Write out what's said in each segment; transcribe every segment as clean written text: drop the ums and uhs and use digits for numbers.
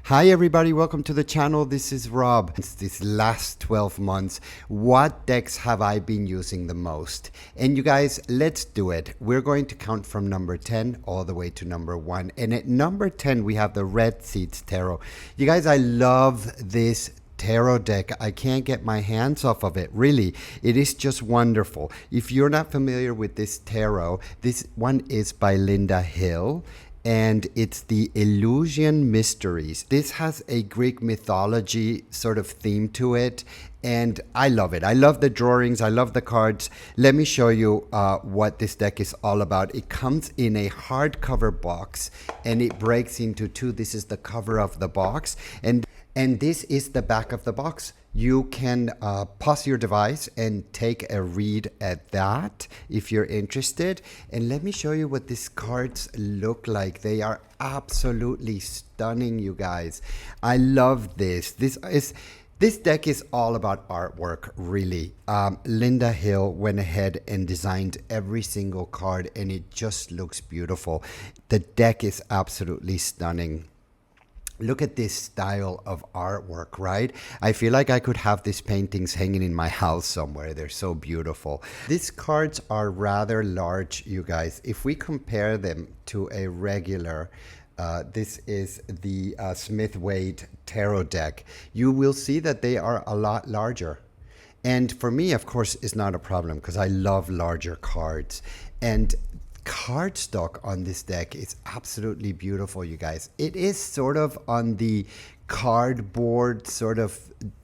Hi everybody, welcome to the channel. This is Rob. These last 12 months, what decks have I been using the most? And you guys, let's do it. We're going to count from number 10 all the way to number 1. And at number 10, we have the Red Seeds Tarot. You guys, I love this tarot deck. I can't get my hands off of it. Really, it is just wonderful. If you're not familiar with this tarot, this one is by Linda Hill, and it's the Illusion Mysteries. This has a Greek mythology sort of theme to it, and I love it. I love the drawings. I love the cards. Let me show you what this deck is all about. It comes in a hardcover box, and it breaks into two. This is the cover of the box, and this is the back of the box. You can pause your device and take a read at that if you're interested. And let me show you what these cards look like. They are absolutely stunning, you guys. I love this. This deck is all about artwork, really. Linda Hill went ahead and designed every single card, and it just looks beautiful. The deck is absolutely stunning. Look at this style of artwork, right? I feel like I could have these paintings hanging in my house somewhere. They're so beautiful. These cards are rather large, you guys. If we compare them to a regular, this is the Smith-Waite Tarot deck, you will see that they are a lot larger. And for me, of course, it's not a problem because I love larger cards. And cardstock on this deck is absolutely beautiful, you guys. It is sort of on the cardboard sort of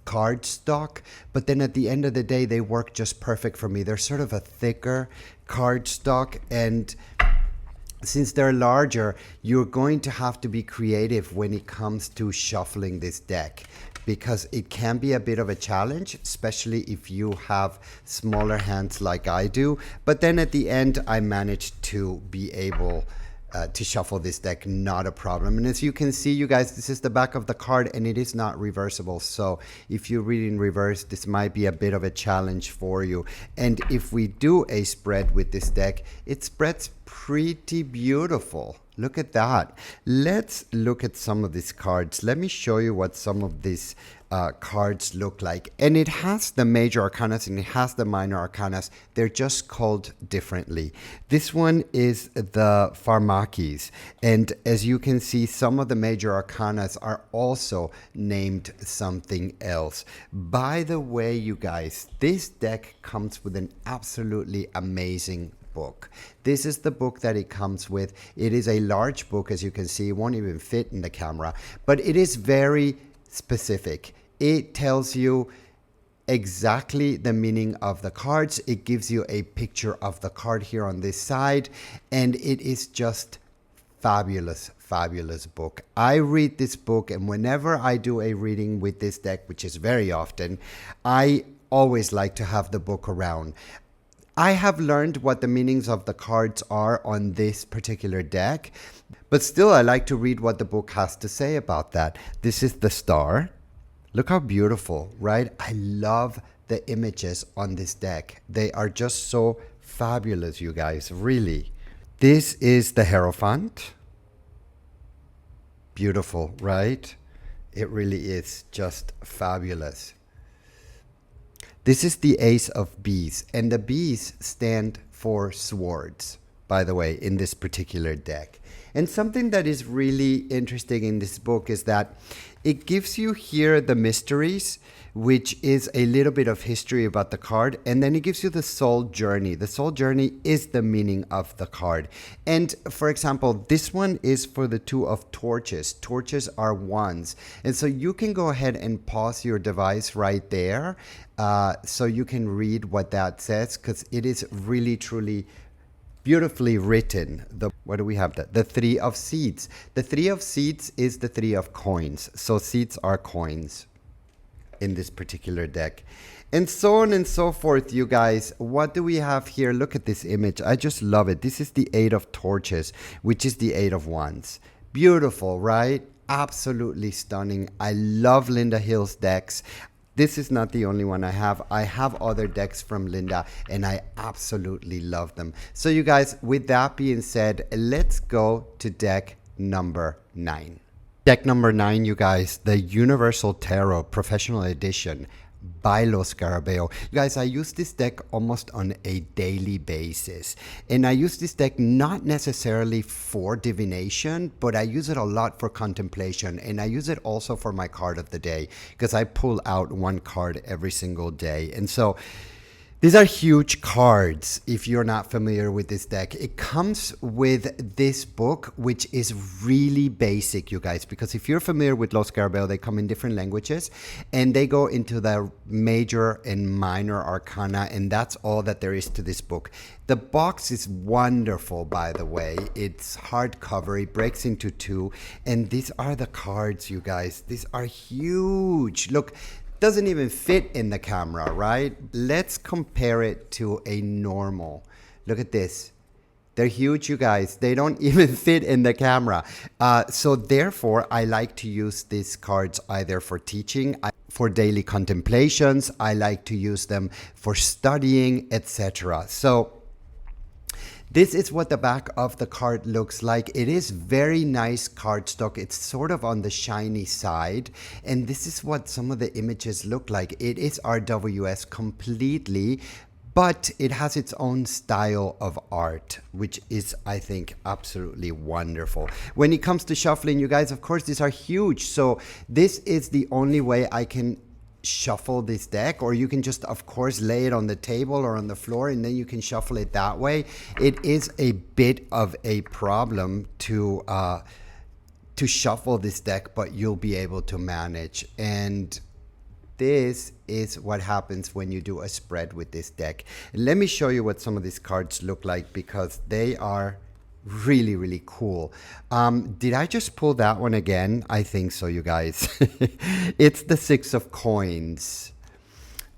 cardstock, but then at the end of the day, they work just perfect for me. They're sort of a thicker cardstock, and since they're larger, you're going to have to be creative when it comes to shuffling this deck, because it can be a bit of a challenge, especially if you have smaller hands like I do. But then at the end, I managed to be able to shuffle this deck, not a problem. And as you can see, you guys, this is the back of the card, and it is not reversible. So if you read in reverse, this might be a bit of a challenge for you. And if we do a spread with this deck, it spreads pretty beautiful. Look at that. Let's look at some of these cards. Let me show you what some of these cards look like. And it has the major arcanas and it has the minor arcanas. They're just called differently. This one is the Pharmakis. And as you can see, some of the major arcanas are also named something else. By the way, you guys, this deck comes with an absolutely amazing book. This is the book that it comes with. It is a large book, as you can see. It won't even fit in the camera, but it is very specific. It tells you exactly the meaning of the cards. It gives you a picture of the card here on this side, and it is just fabulous book. I read this book, and whenever I do a reading with this deck, which is very often, I always like to have the book around. I have learned what the meanings of the cards are on this particular deck, but still I like to read what the book has to say about that. This is the Star. Look how beautiful, right? I love the images on this deck. They are just so fabulous, you guys, really. This is the Hierophant. Beautiful, right? It really is just fabulous. This is the Ace of Bees, and the bees stand for swords, by the way, in this particular deck. And something that is really interesting in this book is that it gives you here the mysteries, which is a little bit of history about the card, and then it gives you the soul journey. The soul journey is the meaning of the card. And for example, this one is for the Two of Torches. Torches are wands. And so you can go ahead and pause your device right there so you can read what that says, because it is really, truly beautifully written. What do we have? The Three of Seeds. The Three of Seeds is the Three of Coins. So seeds are coins in this particular deck, and so on and so forth, you guys. What do we have here? Look at this image. I just love it. This is the Eight of Torches, which is the Eight of Wands. Beautiful, right? Absolutely stunning. I love Linda Hill's decks. This is not the only one I have. I have other decks from Linda, and I absolutely love them. So you guys, with that being said, let's go to deck number 9. Deck number 9, you guys, the Universal Tarot Professional Edition by Scarabeo. You guys, I use this deck almost on a daily basis. And I use this deck not necessarily for divination, but I use it a lot for contemplation. And I use it also for my card of the day, because I pull out one card every single day. And so these are huge cards if you're not familiar with this deck. It comes with this book, which is really basic, you guys, because if you're familiar with Los Scarabeo, they come in different languages and they go into the major and minor arcana, and that's all that there is to this book. The box is wonderful, by the way. It's hardcover, it breaks into two, and these are the cards, you guys. These are huge. Look, doesn't even fit in the camera, right? Let's compare it to a normal. Look at this. They're huge, you guys. They don't even fit in the camera. So therefore, I like to use these cards either for teaching, for daily contemplations. I like to use them for studying, etc. So this is what the back of the card looks like. It is very nice cardstock. It's sort of on the shiny side. And this is what some of the images look like. It is RWS completely, but it has its own style of art, which is, I think, absolutely wonderful. When it comes to shuffling, you guys, of course, these are huge. So this is the only way I can shuffle this deck, or you can just, of course, lay it on the table or on the floor and then you can shuffle it that way. It is a bit of a problem to shuffle this deck, but you'll be able to manage. And this is what happens when you do a spread with this deck. Let me show you what some of these cards look like, because they are really, really cool. Did I just pull that one again? I think so, you guys. It's the 6 of coins.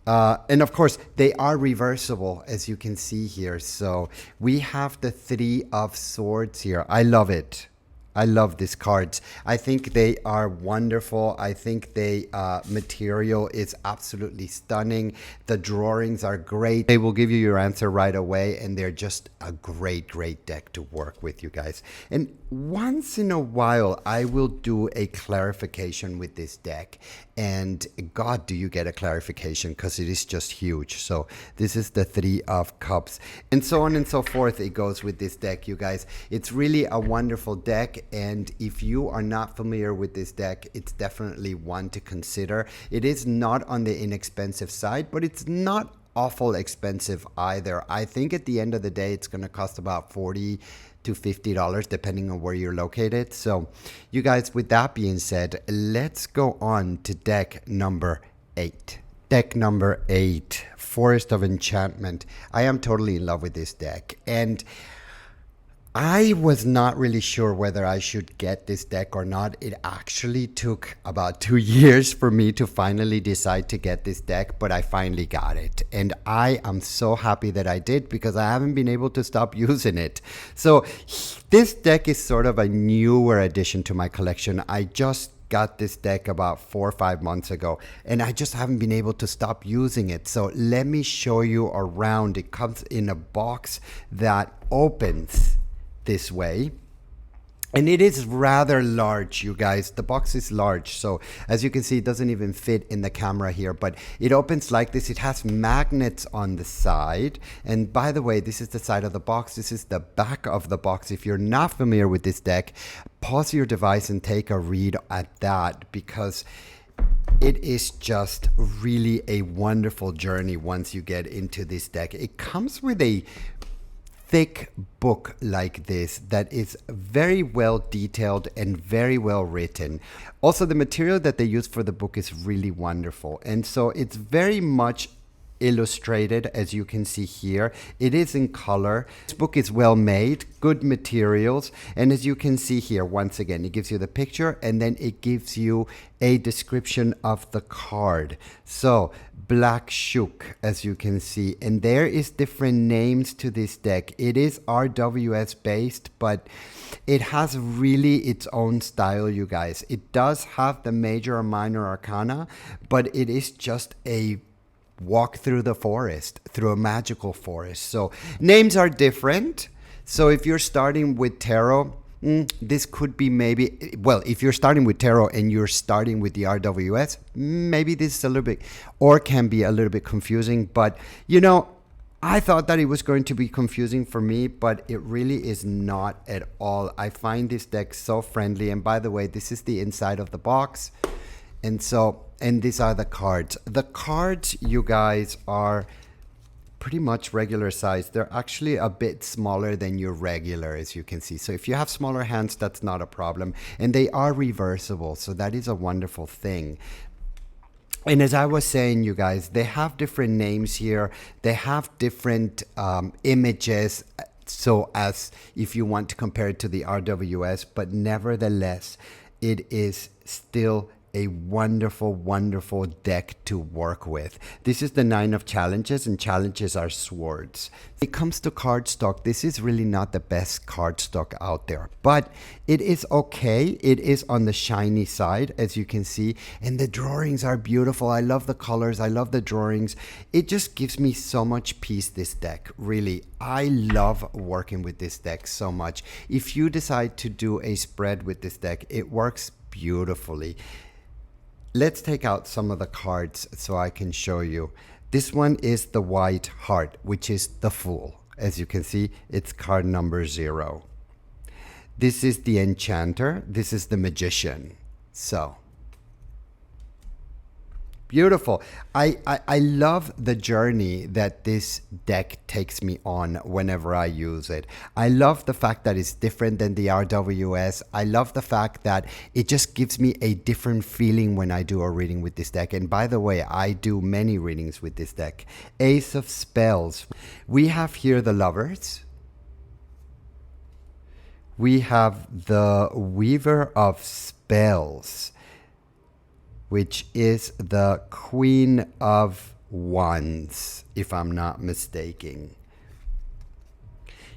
And of course, they are reversible, as you can see here. So we have the 3 of swords here. I love it. I love these cards. I think they are wonderful. I think the material is absolutely stunning. The drawings are great. They will give you your answer right away, and they're just a great, great deck to work with, you guys. And once in a while, I will do a clarification with this deck. And God, do you get a clarification, because it is just huge. So this is the 3 of cups, and so on and so forth. It goes with this deck, you guys. It's really a wonderful deck. And if you are not familiar with this deck, it's definitely one to consider. It is not on the inexpensive side, but it's not awful expensive either. I think at the end of the day, it's going to cost about $40 to $50 depending on where you're located. So you guys, with that being said, let's go on to deck number 8. Deck number 8, Forest of Enchantment. I am totally in love with this deck, and I was not really sure whether I should get this deck or not. It actually took about 2 years for me to finally decide to get this deck, but I finally got it. And I am so happy that I did, because I haven't been able to stop using it. So this deck is sort of a newer addition to my collection. I just got this deck about 4 or 5 months ago, and I just haven't been able to stop using it. So let me show you around. It comes in a box that opens this way, and it is rather large, you guys. The box is large, so as you can see, it doesn't even fit in the camera here, but it opens like this. It has magnets on the side, and by the way, this is the side of the box. This is the back of the box. If you're not familiar with this deck, pause your device and take a read at that, because it is just really a wonderful journey once you get into this deck. It comes with a thick book like this that is very well detailed and very well written. Also, the material that they use for the book is really wonderful, and so it's very much illustrated, as you can see here. It is in color. This book is well made, good materials, and as you can see here, once again, it gives you the picture and then it gives you a description of the card. So Black Shook, as you can see, and there is different names to this deck. It is RWS based, but it has really its own style, you guys. It does have the major or minor arcana, but it is just a walk through the forest, through a magical forest. So names are different. So if you're starting with tarot, this could be maybe, well, if you're starting with tarot and you're starting with the RWS, maybe this is a little bit, or can be a little bit confusing. But, you know, I thought that it was going to be confusing for me, but it really is not at all. I find this deck so friendly. And by the way, this is the inside of the box. And these are the cards. The cards, you guys, are pretty much regular size. They're actually a bit smaller than your regular, as you can see. So if you have smaller hands, that's not a problem. And they are reversible, so that is a wonderful thing. And as I was saying, you guys, they have different names here. They have different images, so as if you want to compare it to the RWS, but nevertheless, it is still a wonderful, wonderful deck to work with. This is the 9 of challenges, and challenges are swords. When it comes to cardstock, this is really not the best cardstock out there, but it is okay. It is on the shiny side, as you can see, and the drawings are beautiful. I love the colors. I love the drawings. It just gives me so much peace, this deck. Really, I love working with this deck so much. If you decide to do a spread with this deck, it works beautifully. Let's take out some of the cards so I can show you. This one is the White Heart, which is the Fool. As you can see, it's card number 0. This is the Enchanter. This is the Magician. So, beautiful. I love the journey that this deck takes me on whenever I use it. I love the fact that it's different than the RWS. I love the fact that it just gives me a different feeling when I do a reading with this deck. And by the way, I do many readings with this deck. Ace of Spells. We have here the Lovers. We have the Weaver of Spells, which is the Queen of Wands, if I'm not mistaken.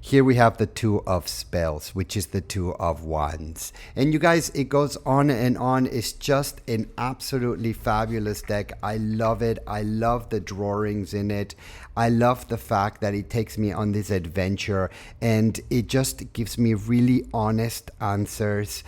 Here we have the Two of Spells, which is the Two of Wands. And you guys, it goes on and on. It's just an absolutely fabulous deck. I love it. I love the drawings in it. I love the fact that it takes me on this adventure, and it just gives me really honest answers.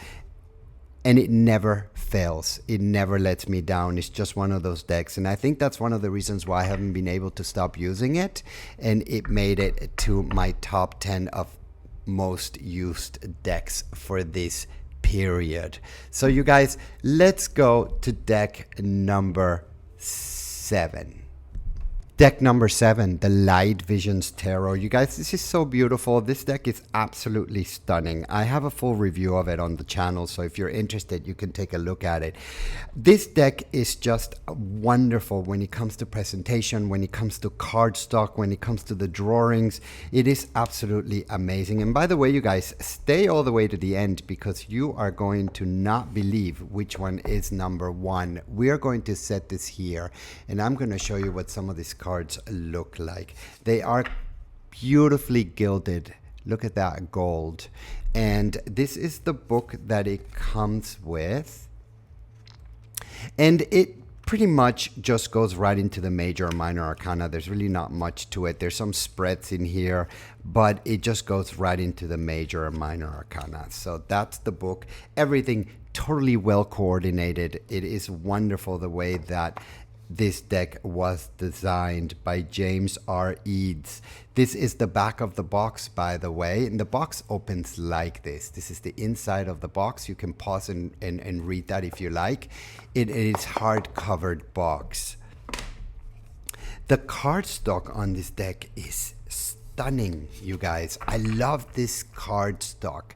And it never fails. It never lets me down. It's just one of those decks. And I think that's one of the reasons why I haven't been able to stop using it. And it made it to my top 10 of most used decks for this period. So you guys, let's go to deck number 7. Deck number 7, the Light Visions Tarot. You guys, this is so beautiful. This deck is absolutely stunning. I have a full review of it on the channel, so if you're interested, you can take a look at it. This deck is just wonderful when it comes to presentation, when it comes to cardstock, when it comes to the drawings. It is absolutely amazing. And by the way, you guys, stay all the way to the end, because you are going to not believe which one is number 1. We are going to set this here, and I'm going to show you what some of these cards look like. They are beautifully gilded. Look at that gold. And this is the book that it comes with, and it pretty much just goes right into the major or minor arcana. There's really not much to it. There's some spreads in here, but it just goes right into the major or minor arcana. So that's the book. Everything totally well coordinated. It is wonderful the way that this deck was designed by James R. Eads. This is the back of the box, by the way, and the box opens like this. This is the inside of the box. You can pause and read that if you like. It is hard-covered box. The cardstock on this deck is stunning, you guys. I love this cardstock.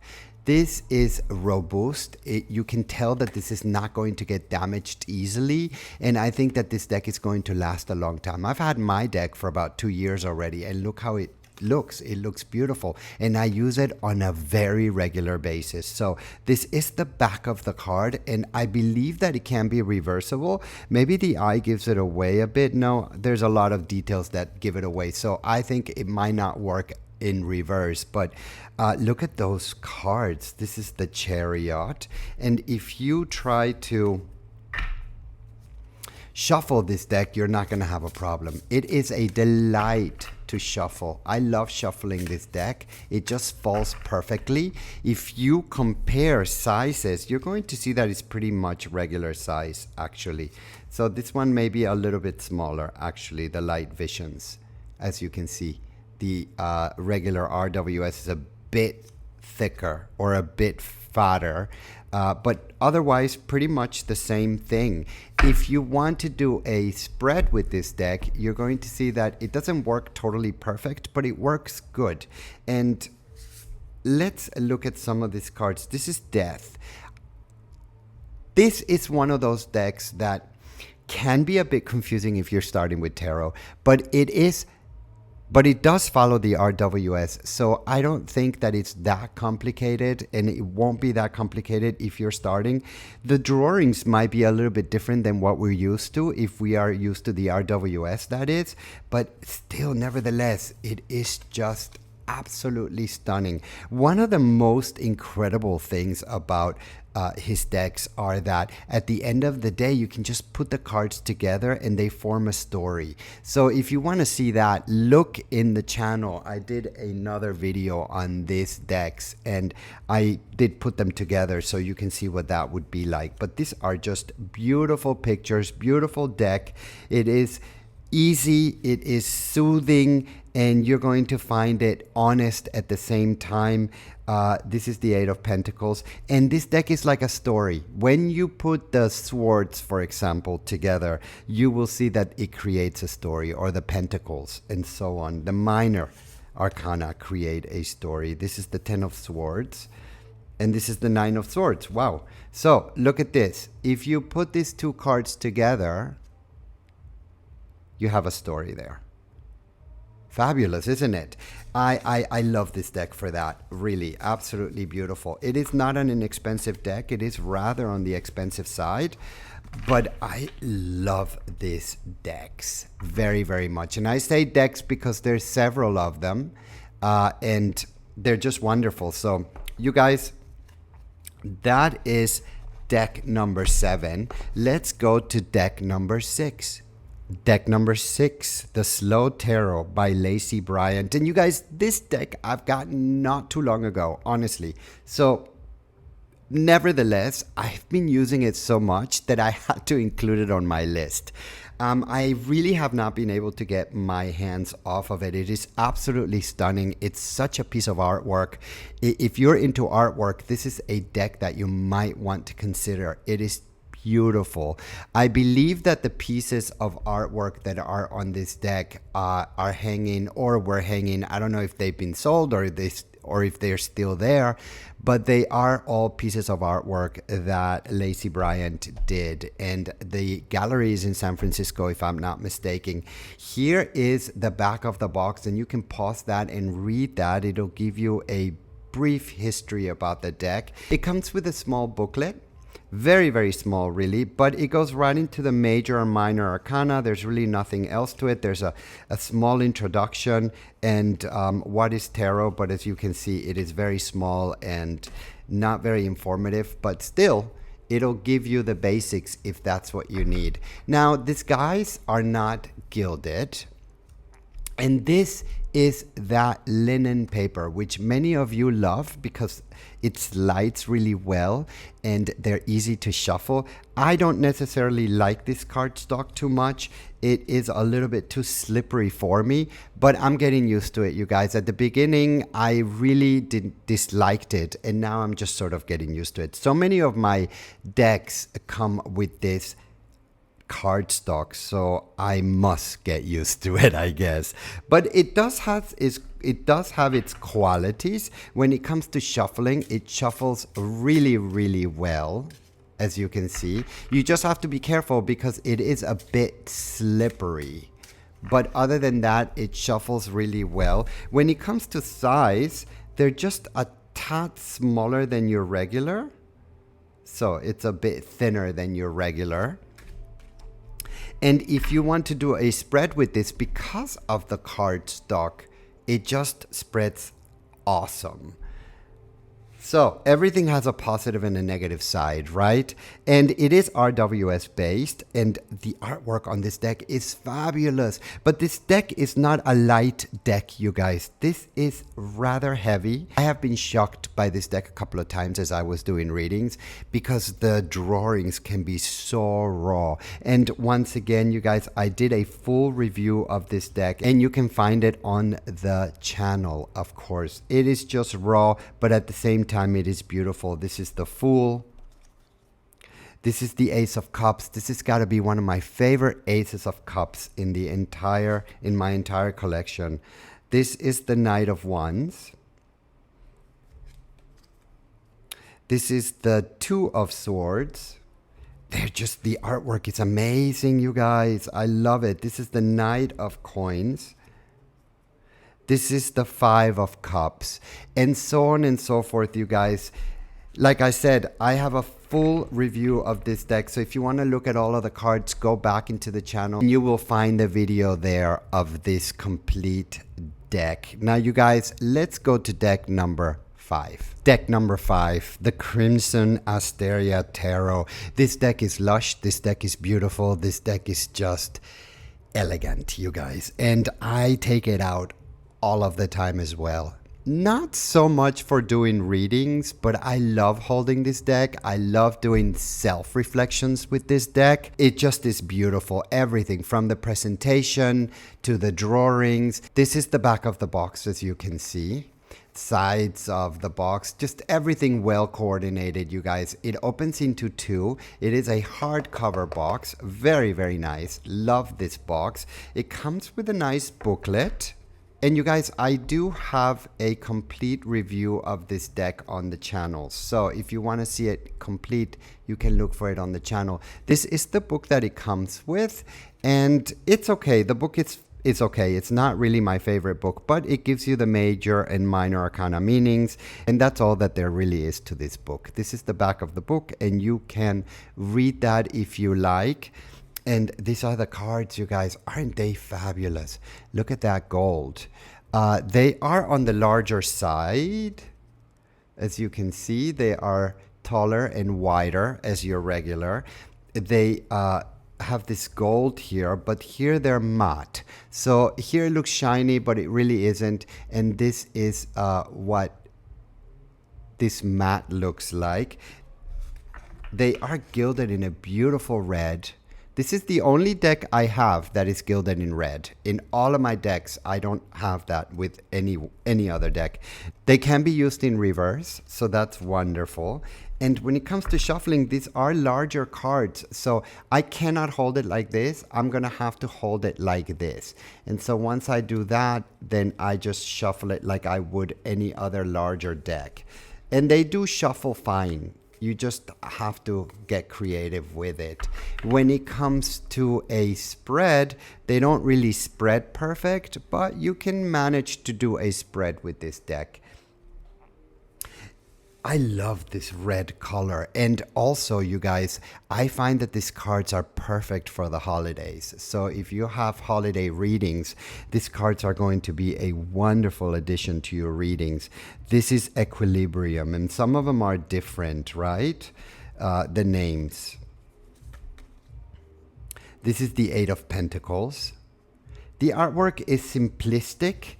This is robust. You can tell that this is not going to get damaged easily. And I think that this deck is going to last a long time. I've had my deck for about 2 years already, and look how it looks. It looks beautiful. And I use it on a very regular basis. So this is the back of the card, and I believe that it can be reversible. Maybe the eye gives it away a bit. No, there's a lot of details that give it away. So I think it might not work in reverse, but look at those cards. This is the Chariot, and if you try to shuffle this deck, you're not going to have a problem. It is a delight to shuffle. I love shuffling this deck. It just falls perfectly. If you compare sizes, you're going to see that it's pretty much regular size actually. So this one may be a little bit smaller actually, the Light Visions. As you can see, the regular RWS is a bit thicker or a bit fatter, but otherwise pretty much the same thing. If you want to do a spread with this deck, you're going to see that it doesn't work totally perfect, but it works good. And let's look at some of these cards. This is Death. This is one of those decks that can be a bit confusing if you're starting with tarot, but it does follow the RWS, so I don't think that it's that complicated, and it won't be that complicated if you're starting. The drawings might be a little bit different than what we're used to, if we are used to the RWS, that is, but still, nevertheless, it is just absolutely stunning. One of the most incredible things about his decks are that at the end of the day, you can just put the cards together and they form a story. So if you want to see that, look in the channel. I did another video on these decks and I did put them together so you can see what that would be like. But these are just beautiful pictures, beautiful deck. It is easy, it is soothing, and you're going to find it honest at the same time. This is the Eight of Pentacles, and this deck is like a story. When you put the swords, for example, together, you will see that it creates a story, or the pentacles and so on. The minor arcana create a story. This is the Ten of Swords, and this is the Nine of Swords. Wow. So look at this. If you put these two cards together, you have a story there. Fabulous, isn't it? I love this deck for that. Really, absolutely beautiful. It is not an inexpensive deck. It is rather on the expensive side. But I love these decks very, very much. And I say decks because there's several of them. And they're just wonderful. So, you guys, that is deck number 7. Let's go to deck number 6. Deck number 6, the Slow Tarot by Lacey Bryant. And you guys, this deck I've gotten not too long ago, honestly. So, nevertheless, I've been using it so much that I had to include it on my list. I really have not been able to get my hands off of it. It is absolutely stunning. It's such a piece of artwork. If you're into artwork, this is a deck that you might want to consider. It is beautiful. I believe that the pieces of artwork that are on this deck are hanging or were hanging. I don't know if they've been sold or if they're still there, but they are all pieces of artwork that Lacey Bryant did. And the gallery is in San Francisco, if I'm not mistaken. Here is the back of the box, and you can pause that and read that. It'll give you a brief history about the deck. It comes with a small booklet. Very, very small, really, but it goes right into the major and minor arcana. There's really nothing else to it. There's a small introduction and what is tarot, but as you can see, it is very small and not very informative, but still, it'll give you the basics if that's what you need. Now, these guys are not gilded, and this is that linen paper, which many of you love because it slides really well and they're easy to shuffle. I don't necessarily like this cardstock too much. It is a little bit too slippery for me, but I'm getting used to it, you guys. At the beginning, I really disliked it, and now I'm just sort of getting used to it. So many of my decks come with this cardstock, so I must get used to it, I guess. But it does have its qualities. When it comes to shuffling, it shuffles really, really well, as you can see. You just have to be careful because it is a bit slippery. But other than that, it shuffles really well. When it comes to size, they're just a tad smaller than your regular. So it's a bit thinner than your regular. And if you want to do a spread with this, because of the cardstock, it just spreads awesome. So everything has a positive and a negative side, right? And it is RWS based, and the artwork on this deck is fabulous. But this deck is not a light deck, you guys. This is rather heavy. I have been shocked by this deck a couple of times as I was doing readings because the drawings can be so raw. And once again, you guys, I did a full review of this deck, and you can find it on the channel, of course. It is just raw, but at the same time, it is beautiful. This is the Fool. This is the Ace of Cups. This has got to be one of my favorite Aces of Cups in my entire collection. This is the Knight of Wands. This is the Two of Swords. The artwork is amazing, you guys. I love it. This is the Knight of Coins. This is the Five of Cups, and so on and so forth, you guys. Like I said, I have a full review of this deck, so if you want to look at all of the cards, go back into the channel and you will find the video there of this complete deck. Now, you guys, let's go to deck number 5. Deck number 5, the Crimson Asteria Tarot. This deck is lush. This deck is beautiful. This deck is just elegant, you guys, and I take it out all of the time as well. Not so much for doing readings, but I love holding this deck. I love doing self-reflections with this deck. It just is beautiful. Everything from the presentation to the drawings. This is the back of the box, as you can see. Sides of the box, just everything well coordinated, you guys. It opens into 2. It is a hardcover box. Very, very nice. Love this box. It comes with a nice booklet. And you guys, I do have a complete review of this deck on the channel. So if you want to see it complete, you can look for it on the channel. This is the book that it comes with, and it's okay. The book is okay. It's not really my favorite book, but it gives you the major and minor arcana meanings, and that's all that there really is to this book. This is the back of the book, and you can read that if you like. And these are the cards, you guys. Aren't they fabulous? Look at that gold. They are on the larger side. As you can see, they are taller and wider as your regular. They have this gold here, but here they're matte. So here it looks shiny, but it really isn't. And this is what this matte looks like. They are gilded in a beautiful red. This is the only deck I have that is gilded in red. In all of my decks, I don't have that with any other deck. They can be used in reverse, so that's wonderful. And when it comes to shuffling, these are larger cards, so I cannot hold it like this. I'm gonna have to hold it like this. And so once I do that, then I just shuffle it like I would any other larger deck. And they do shuffle fine. You just have to get creative with it. When it comes to a spread, they don't really spread perfect, but you can manage to do a spread with this deck. I love this red color. And also, you guys, I find that these cards are perfect for the holidays. So if you have holiday readings, these cards are going to be a wonderful addition to your readings. This is Equilibrium, and some of them are different, right? The names. This is the Eight of Pentacles. The artwork is simplistic,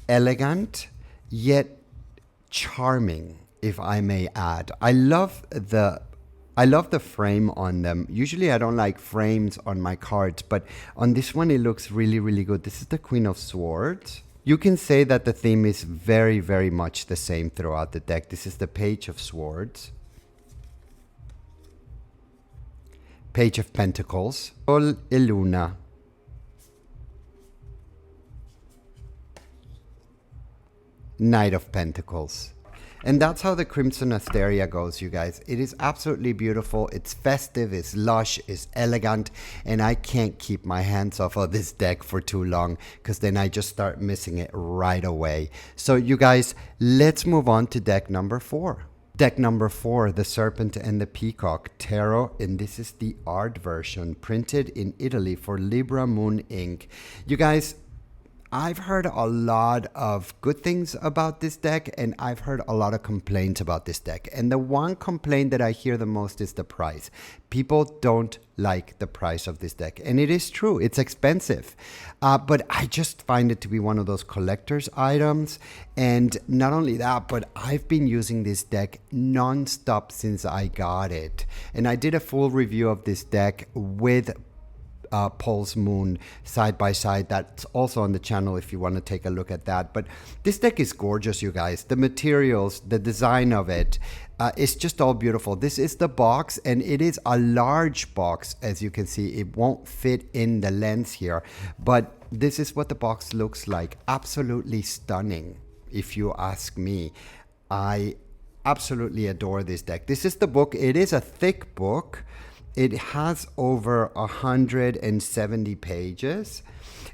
elegant, yet charming, if I may add. I love the frame on them. Usually I don't like frames on my cards, but on this one it looks really, really good. This is the Queen of Swords. You can say that the theme is very, very much the same throughout the deck. This is the Page of Swords. Page of Pentacles. Sol y Luna. Knight of Pentacles. And that's how the Crimson Asteria goes, you guys. It is absolutely beautiful. It's festive, it's lush, it's elegant, and I can't keep my hands off of this deck for too long because then I just start missing it right away. So you guys, let's move on to deck number 4. Deck number 4, the Serpent and the Peacock Tarot, and this is the art version printed in Italy for Libra Moon Inc. You guys, I've heard a lot of good things about this deck, and I've heard a lot of complaints about this deck. And the one complaint that I hear the most is the price. People don't like the price of this deck. And it is true, it's expensive. But I just find it to be one of those collector's items. And not only that, but I've been using this deck non-stop since I got it. And I did a full review of this deck with Pulse Moon side by side. That's also on the channel if you want to take a look at that. But this deck is gorgeous, you guys. The materials, the design of it, it's just all beautiful. This is the box, and it is a large box. As you can see, it won't fit in the lens here, but this is what the box looks like. Absolutely stunning, if you ask me. I absolutely adore this deck. This is the book. It is a thick book. It has over 170 pages,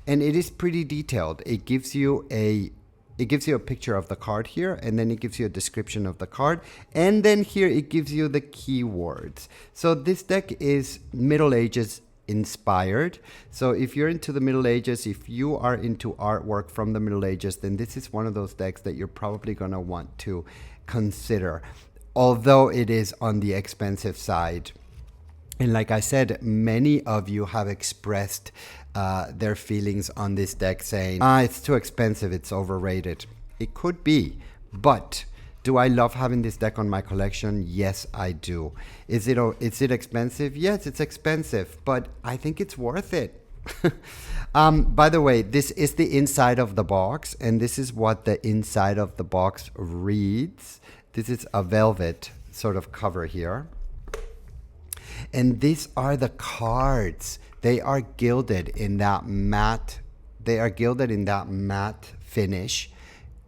and it is pretty detailed. It gives you a picture of the card here, and then it gives you a description of the card, and then here it gives you the keywords. So this deck is Middle Ages inspired. So if you're into the Middle Ages, if you are into artwork from the Middle Ages, then this is one of those decks that you're probably going to want to consider, although it is on the expensive side. And like I said, many of you have expressed their feelings on this deck saying, it's too expensive, it's overrated. It could be, but do I love having this deck on my collection? Yes, I do. Is it expensive? Yes, it's expensive, but I think it's worth it. By the way, this is the inside of the box, and this is what the inside of the box reads. This is a velvet sort of cover here. And these are the cards. They are gilded in that matte. They are gilded in that matte finish,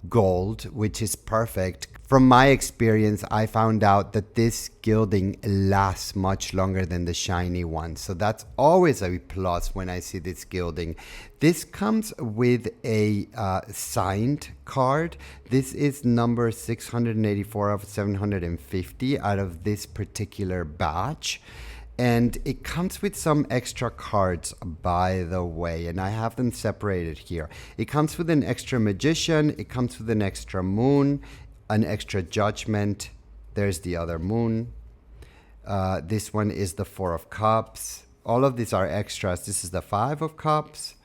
gold, which is perfect. From my experience, I found out that this gilding lasts much longer than the shiny one. So that's always a plus when I see this gilding. This comes with a signed card. This is number 684 of 750 out of this particular batch. And it comes with some extra cards, by the way, and I have them separated here. It comes with an extra Magician, it comes with an extra Moon, an extra Judgment. There's the other Moon. This one is the Four of Cups. All of these are extras. This is the Five of Cups.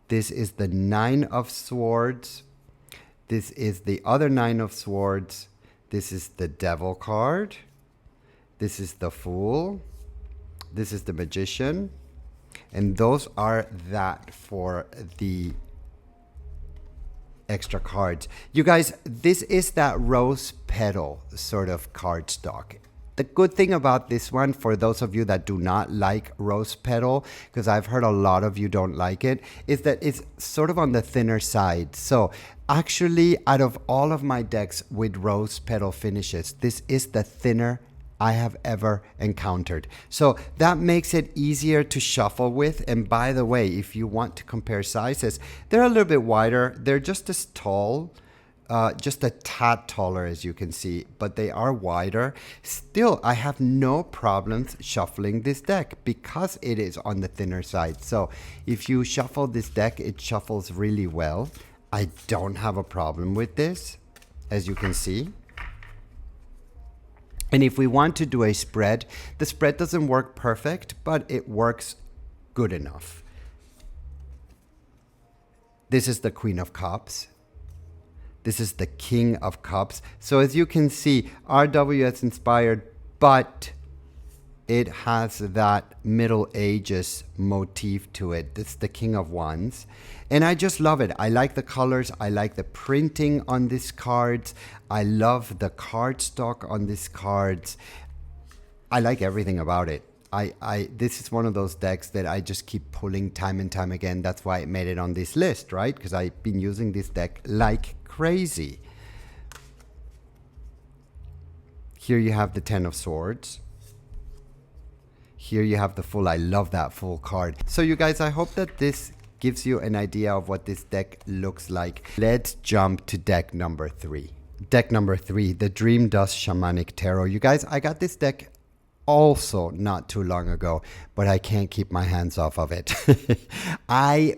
This is the Nine of Swords. This is the other Nine of Swords. This is the Devil card. This is the Fool. This is the Magician. And those are that for the extra cards. You guys, this is that rose petal sort of cardstock. The good thing about this one, for those of you that do not like rose petal, because I've heard a lot of you don't like it, is that it's sort of on the thinner side. So actually, out of all of my decks with rose petal finishes, this is the thinner I have ever encountered. So that makes it easier to shuffle with. And by the way, if you want to compare sizes, they're a little bit wider. They're just as tall, just a tad taller, as you can see, but they are wider. Still, I have no problems shuffling this deck because it is on the thinner side. So if you shuffle this deck, it shuffles really well. I don't have a problem with this, as you can see. And if we want to do a spread, the spread doesn't work perfect, but it works good enough. This is the Queen of Cups. This is the King of Cups. So as you can see, RWS inspired, but it has that Middle Ages motif to it. It's the King of Wands. And I just love it. I like the colors. I like the printing on these cards. I love the cardstock on these cards. I like everything about it. This is one of those decks that I just keep pulling time and time again. That's why I made it on this list, right? Because I've been using this deck like crazy. Here you have the Ten of Swords. Here you have the Fool. I love that Fool card. So you guys, I hope that this gives you an idea of what this deck looks like. Let's jump to deck number 3. Deck number 3, the Dream Dust Shamanic Tarot. You guys, I got this deck also not too long ago, but I can't keep my hands off of it. I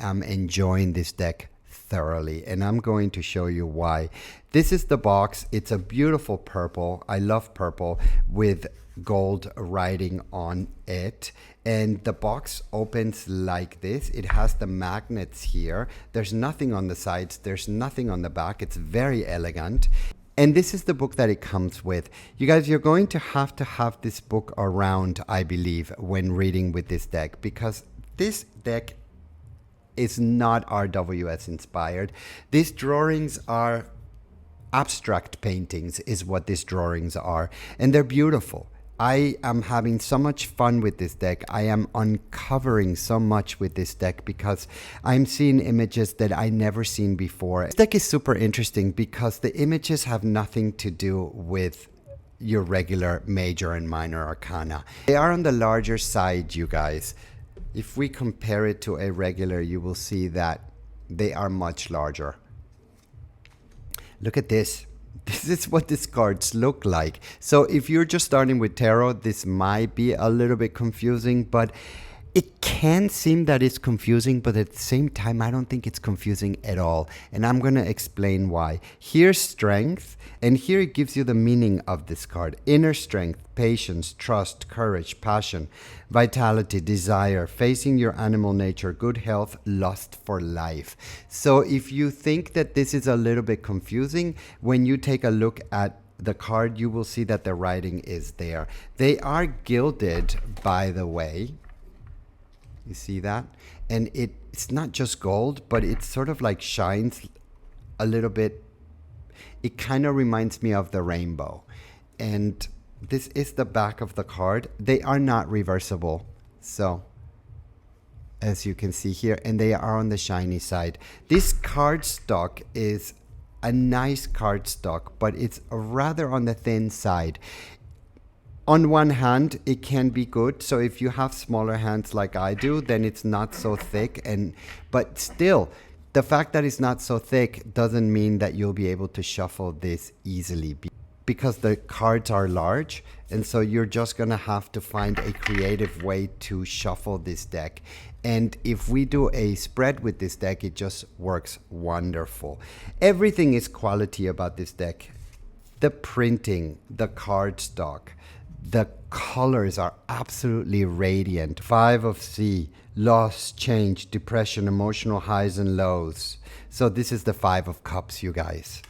am enjoying this deck thoroughly, and I'm going to show you why. This is the box. It's a beautiful purple. I love purple with gold writing on it, and the box opens like this. It has the magnets here. There's nothing on the sides, there's nothing on the back. It's very elegant. And this is the book that it comes with. You guys, you're going to have this book around, I believe, when reading with this deck, because this deck is not RWS inspired. These drawings are abstract paintings, is what these drawings are, and they're beautiful. I am having so much fun with this deck. I am uncovering so much with this deck because I'm seeing images that I never seen before. This deck is super interesting because the images have nothing to do with your regular major and minor arcana. They are on the larger side, you guys. If we compare it to a regular, you will see that they are much larger. Look at this. This is what these cards look like. So if you're just starting with tarot, this might be a little bit confusing, but it can seem that it's confusing, but at the same time, I don't think it's confusing at all. And I'm going to explain why. Here's strength, and here it gives you the meaning of this card. Inner strength, patience, trust, courage, passion, vitality, desire, facing your animal nature, good health, lust for life. So if you think that this is a little bit confusing, when you take a look at the card, you will see that the writing is there. They are gilded, by the way. You see that? And it's not just gold, but it sort of like shines a little bit. It kind of reminds me of the rainbow. And this is the back of the card. They are not reversible. So, as you can see here, and they are on the shiny side. This cardstock is a nice cardstock, but it's rather on the thin side. On one hand, it can be good. So if you have smaller hands like I do, then it's not so thick. But still, the fact that it's not so thick doesn't mean that you'll be able to shuffle this easily, because the cards are large. And so you're just going to have to find a creative way to shuffle this deck. And if we do a spread with this deck, it just works wonderful. Everything is quality about this deck. The printing, the cardstock, the colors are absolutely radiant. 5 of C, loss, change, depression, emotional highs and lows. So this is the 5 of Cups, you guys.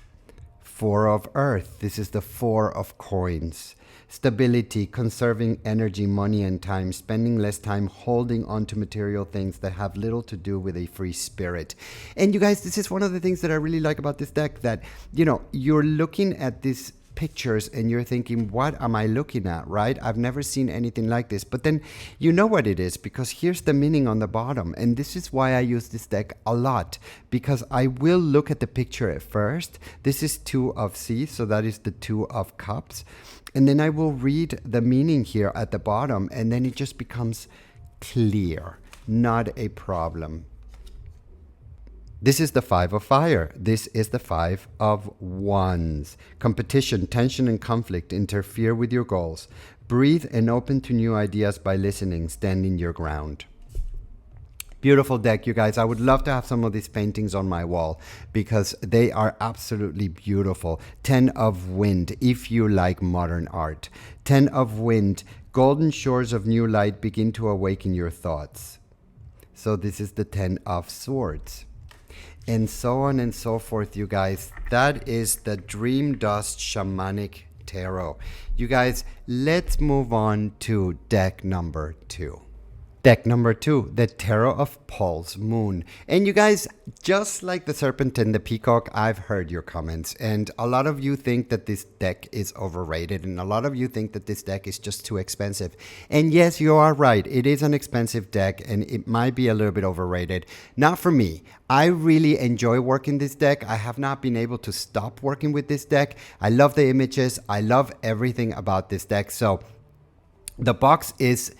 4 of Earth, this is the 4 of Coins. Stability, conserving energy, money and time, spending less time holding on to material things that have little to do with a free spirit. And you guys, this is one of the things that I really like about this deck, that, you know, you're looking at this pictures and you're thinking, what am I looking at, right? I've never seen anything like this. But then you know what it is, because here's the meaning on the bottom. And this is why I use this deck a lot, because I will look at the picture at first. This is 2 of C, so that is the 2 of Cups. And then I will read the meaning here at the bottom, and then it just becomes clear, not a problem. This is the 5 of Fire. This is the 5 of Wands. Competition, tension, and conflict interfere with your goals. Breathe and open to new ideas by listening, standing your ground. Beautiful deck, you guys. I would love to have some of these paintings on my wall because they are absolutely beautiful. 10 of Wind, if you like modern art. 10 of Wind, golden shores of new light begin to awaken your thoughts. So this is the 10 of Swords. And so on and so forth, you guys. That is the Dream Dust Shamanic Tarot. You guys, let's move on to deck number 2. Deck number 2, the Tarot of Paul's Moon. And you guys, just like the Serpent and the Peacock, I've heard your comments. And a lot of you think that this deck is overrated. And a lot of you think that this deck is just too expensive. And yes, you are right. It is an expensive deck and it might be a little bit overrated. Not for me. I really enjoy working this deck. I have not been able to stop working with this deck. I love the images. I love everything about this deck. So the box is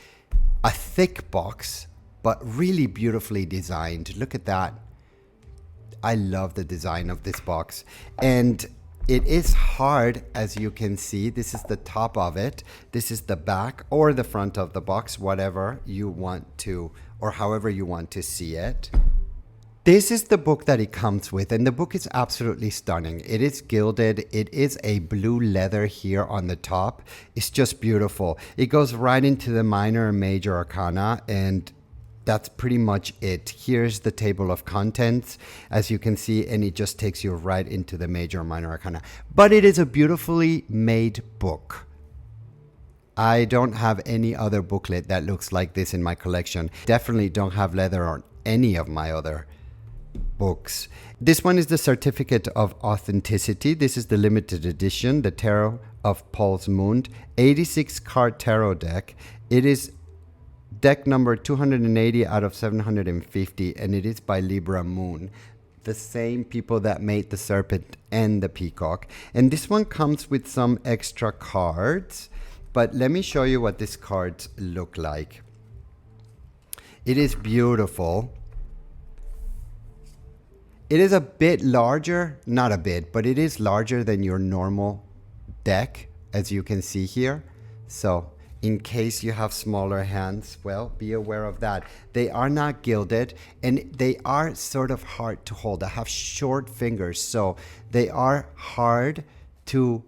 a thick box, but really beautifully designed. Look at that. I love the design of this box. And It is hard, as you can see. This is the top of it. This is the back or the front of the box, whatever you want to, or however you want to see it. This is the book that it comes with, and the book is absolutely stunning. It is gilded. It is a blue leather here on the top. It's just beautiful. It goes right into the minor and major arcana, and that's pretty much it. Here's the table of contents, as you can see, and it just takes you right into the major and minor arcana. But it is a beautifully made book. I don't have any other booklet that looks like this in my collection. Definitely don't have leather on any of my other books. This one is the Certificate of Authenticity. This is the limited edition, the Tarot of Paul's Moon, 86 card tarot deck. It is deck number 280 out of 750, and it is by Libra Moon, the same people that made the Serpent and the Peacock. And this one comes with some extra cards, but let me show you what these cards look like. It is beautiful. It is a bit larger, not a bit, but it is larger than your normal deck, as you can see here. So in case you have smaller hands, well, be aware of that. They are not gilded, and they are sort of hard to hold. I have short fingers, so they are hard to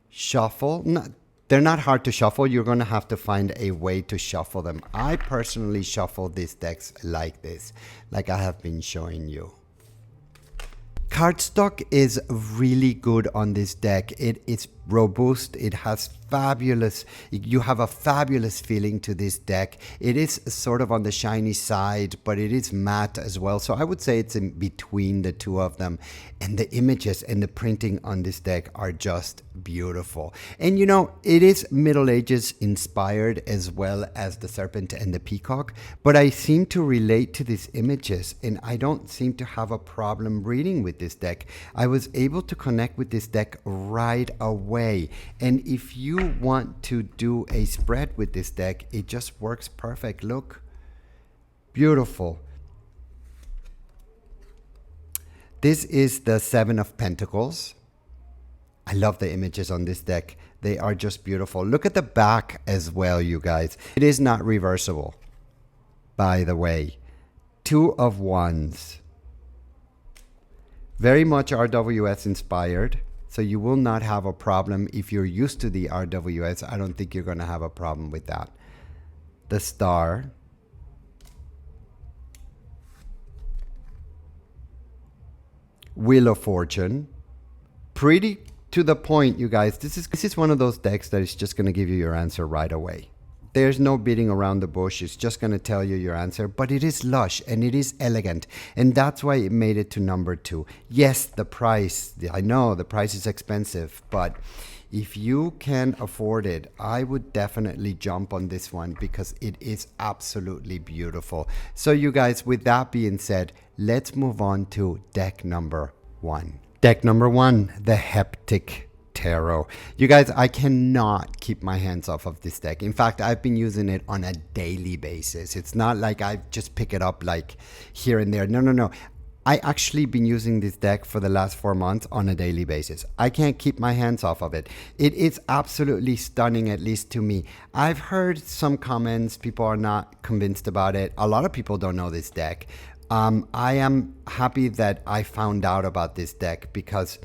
shuffle. They're not hard to shuffle. You're going to have to find a way to shuffle them. I personally shuffle these decks like this, like I have been showing you. Cardstock is really good on this deck. It is robust. It has fabulous, you have a fabulous feeling to this deck. It is sort of on the shiny side, but it is matte as well. So I would say it's in between the two of them. And the images and the printing on this deck are just beautiful. And you know, it is Middle Ages inspired as well as the Serpent and the Peacock, but I seem to relate to these images, and I don't seem to have a problem reading with this deck. I was able to connect with this deck right away. And if you want to do a spread with this deck, it just works perfect. Look, beautiful. This is the Seven of Pentacles. I love the images on this deck. They are just beautiful. Look at the back as well, you guys. It is not reversible, by the way. Two of Wands. Very much RWS inspired. So you will not have a problem if you're used to the RWS. I don't think you're going to have a problem with that. The Star. Wheel of Fortune. Pretty to the point, you guys. This is one of those decks that is just going to give you your answer right away. There's no beating around the bush. It's just going to tell you your answer. But it is lush and it is elegant. And that's why it made it to number 2. Yes, the price. I know the price is expensive. But if you can afford it, I would definitely jump on this one because it is absolutely beautiful. So you guys, with that being said, let's move on to deck number 1. Deck number 1, the Haptic Tarot. You guys, I cannot keep my hands off of this deck. In fact, I've been using it on a daily basis. It's not like I just pick it up like here and there. No. I actually been using this deck for the last 4 months on a daily basis. I can't keep my hands off of it. It is absolutely stunning, at least to me. I've heard some comments. People are not convinced about it. A lot of people don't know this deck. I am happy that I found out about this deck because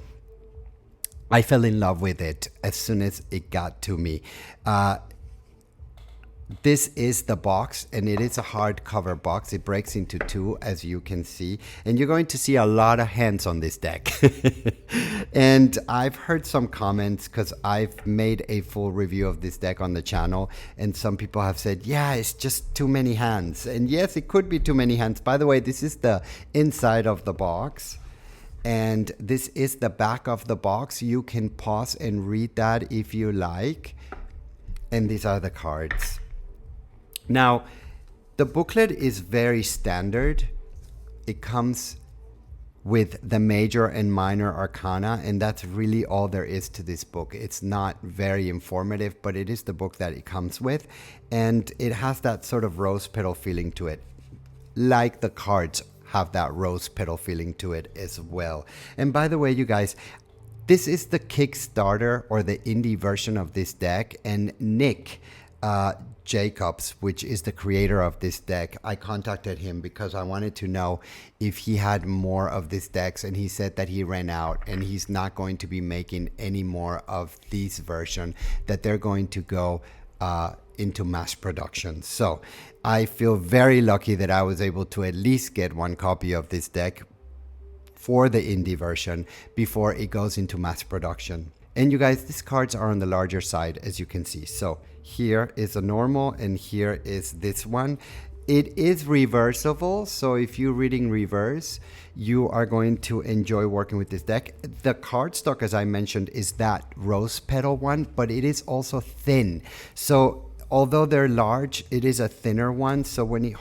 I fell in love with it as soon as it got to me. This is the box, and it is a hardcover box. It breaks into 2, as you can see. And you're going to see a lot of hands on this deck. And I've heard some comments because I've made a full review of this deck on the channel. And some people have said, yeah, it's just too many hands. And yes, it could be too many hands. By the way, this is the inside of the box. And this is the back of the box. You can pause and read that if you like. And these are the cards. Now, the booklet is very standard. It comes with the major and minor arcana, and that's really all there is to this book. It's not very informative, but it is the book that it comes with. And it has that sort of rose petal feeling to it, like the cards have that rose petal feeling to it as well. And by the way, you guys, This is the Kickstarter or the indie version of this deck, and Nick Jacobs, which is the creator of this deck, I contacted him because I wanted to know if he had more of these decks, and he said that he ran out and he's not going to be making any more of these version, that they're going to go into mass production. So I feel very lucky that I was able to at least get one copy of this deck for the indie version before it goes into mass production. And you guys, these cards are on the larger side, as you can see. So here is a normal and here is this one. It is reversible, so if you're reading reverse, you are going to enjoy working with this deck. The cardstock, as I mentioned, is that rose petal one, but it is also thin. So although they're large, it is a thinner one. So when it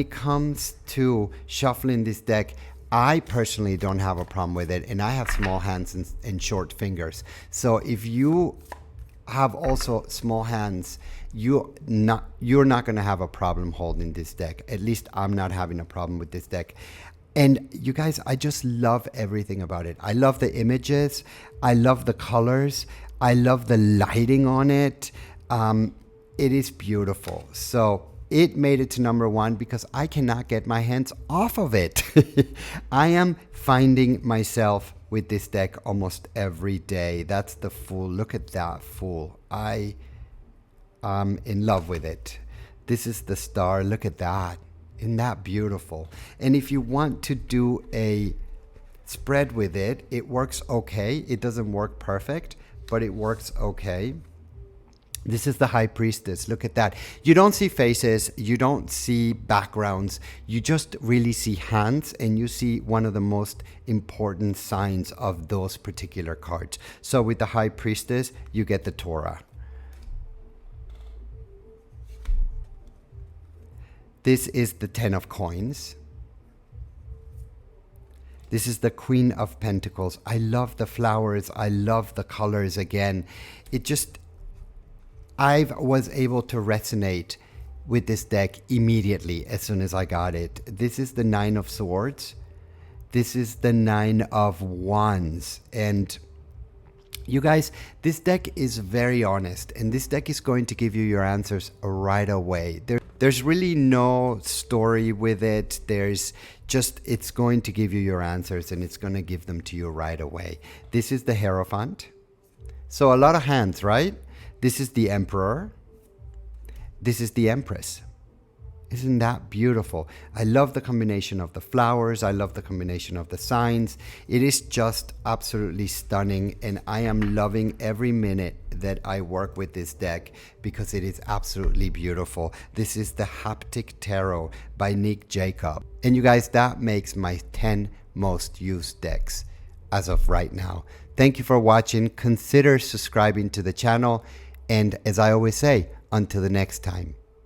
comes to shuffling this deck, I personally don't have a problem with it, and I have small hands and short fingers. So if you have also small hands, you're not going to have a problem holding this deck. At least I'm not having a problem with this deck. And you guys, I just love everything about it. I love the images. I love the colors. I love the lighting on it. It is beautiful. So it made it to number one because I cannot get my hands off of it. I am finding myself with this deck almost every day. That's the Fool. Look at that Fool. I am in love with it. This is the Star. Look at that. Isn't that beautiful? And if you want to do a spread with it, it works okay. It doesn't work perfect, but it works okay. This is the High Priestess. Look at that. You don't see faces. You don't see backgrounds. You just really see hands, and you see one of the most important signs of those particular cards. So with the High Priestess, you get the Torah. This is the Ten of Coins. This is the Queen of Pentacles. I love the flowers. I love the colors again. I was able to resonate with this deck immediately as soon as I got it. This is the Nine of Swords. This is the Nine of Wands. And you guys, this deck is very honest, and this deck is going to give you your answers right away. There's really no story with it. It's going to give you your answers, and it's going to give them to you right away. This is the Hierophant. So a lot of hands, right? This is the Emperor. This is the Empress. Isn't that beautiful? I love the combination of the flowers. I love the combination of the signs. It is just absolutely stunning, and I am loving every minute that I work with this deck because it is absolutely beautiful. This is the Haptic Tarot by Nick Jacobs. And you guys, that makes my 10 most used decks as of right now. Thank you for watching. Consider subscribing to the channel. And as I always say, until the next time.